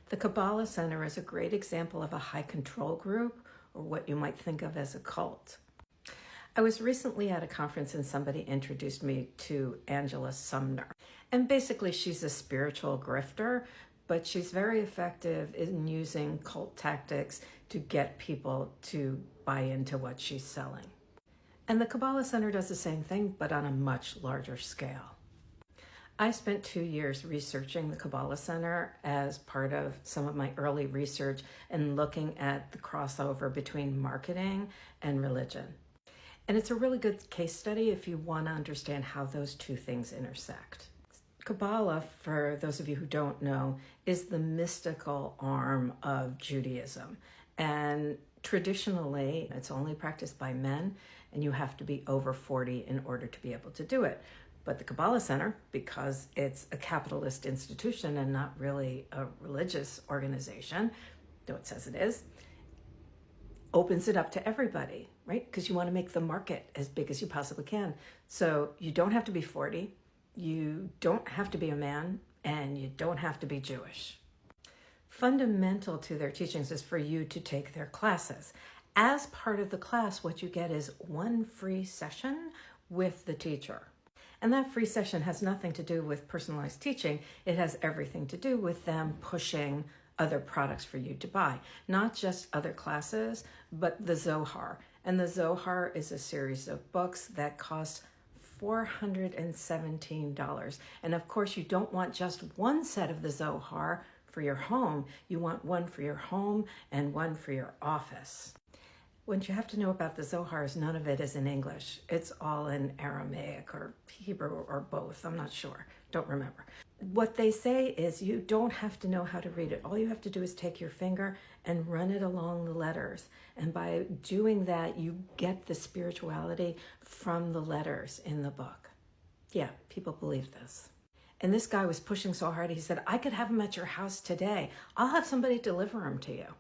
The Kabbalah Center is a great example of a high control group, or what you might think of as a cult. I was recently at a conference and somebody introduced me to Angela Sumner. And basically she's a spiritual grifter, but she's very effective in using cult tactics to get people to buy into what she's selling. And the Kabbalah Center does the same thing, but on a much larger scale. I spent 2 years researching the Kabbalah Center as part of some of my early research and looking at the crossover between marketing and religion. And it's a really good case study if you want to understand how those two things intersect. Kabbalah, for those of you who don't know, is the mystical arm of Judaism. And traditionally, it's only practiced by men, and you have to be over 40 in order to be able to do it. But the Kabbalah Center, because it's a capitalist institution and not really a religious organization, though it says it is, opens it up to everybody, right? Because you want to make the market as big as you possibly can. So you don't have to be 40, you don't have to be a man, and you don't have to be Jewish. Fundamental to their teachings is for you to take their classes. As part of the class, what you get is one free session with the teacher. And that free session has nothing to do with personalized teaching. It has everything to do with them pushing other products for you to buy. Not just other classes, but the Zohar. And the Zohar is a series of books that cost $417. And of course, you don't want just one set of the Zohar for your home. You want one for your home and one for your office. What you have to know about the Zohar is none of it is in English. It's all in Aramaic or Hebrew or both. I'm not sure. Don't remember. What they say is you don't have to know how to read it. All you have to do is take your finger and run it along the letters. And by doing that, you get the spirituality from the letters in the book. Yeah, people believe this. And this guy was pushing so hard, he said, I could have them at your house today. I'll have somebody deliver them to you.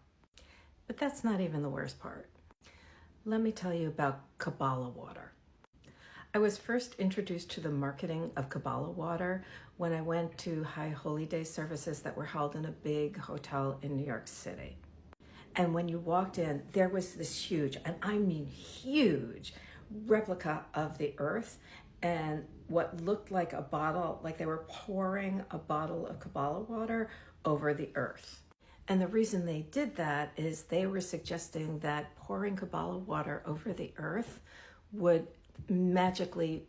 But that's not even the worst part. Let me tell you about Kabbalah water. I was first introduced to the marketing of Kabbalah water when I went to High Holy Day services that were held in a big hotel in New York City. And when you walked in, there was this huge, and I mean huge, replica of the earth and what looked like a bottle, like they were pouring a bottle of Kabbalah water over the earth. And the reason they did that is they were suggesting that pouring Kabbalah water over the earth would magically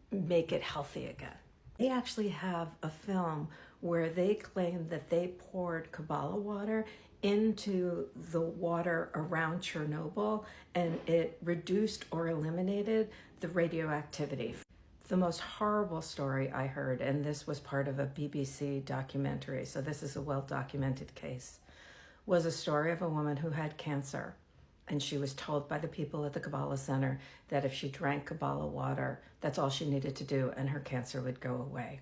make it healthy again. They actually have a film where they claim that they poured Kabbalah water into the water around Chernobyl and it reduced or eliminated the radioactivity. The most horrible story I heard, and this was part of a BBC documentary, so this is a well-documented case, was a story of a woman who had cancer. And she was told by the people at the Kabbalah Center that if she drank Kabbalah water, that's all she needed to do and her cancer would go away.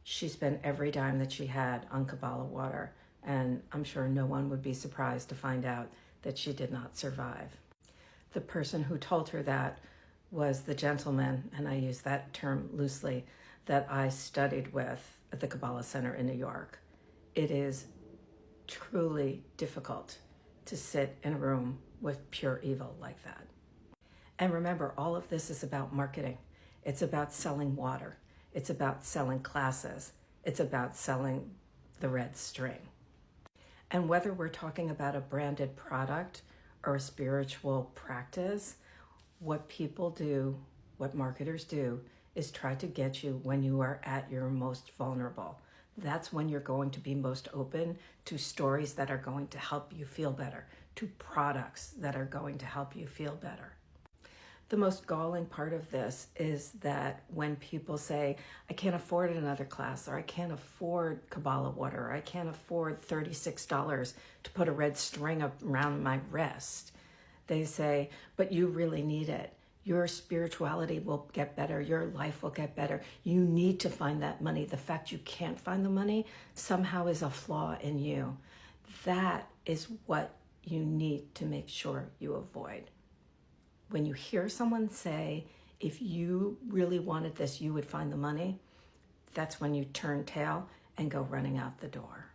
She spent every dime that she had on Kabbalah water, and I'm sure no one would be surprised to find out that she did not survive. The person who told her that was the gentleman, and I use that term loosely, that I studied with at the Kabbalah Center in New York. It is truly difficult to sit in a room with pure evil like that. And remember, all of this is about marketing. It's about selling water. It's about selling classes. It's about selling the red string. And whether we're talking about a branded product or a spiritual practice, what people do, what marketers do, is try to get you when you are at your most vulnerable. That's when you're going to be most open to stories that are going to help you feel better, to products that are going to help you feel better. The most galling part of this is that when people say, I can't afford another class, or I can't afford Kabbalah water, or I can't afford $36 to put a red string up around my wrist, they say, but you really need it. Your spirituality will get better. Your life will get better. You need to find that money. The fact you can't find the money somehow is a flaw in you. That is what you need to make sure you avoid. When you hear someone say, if you really wanted this, you would find the money, that's when you turn tail and go running out the door.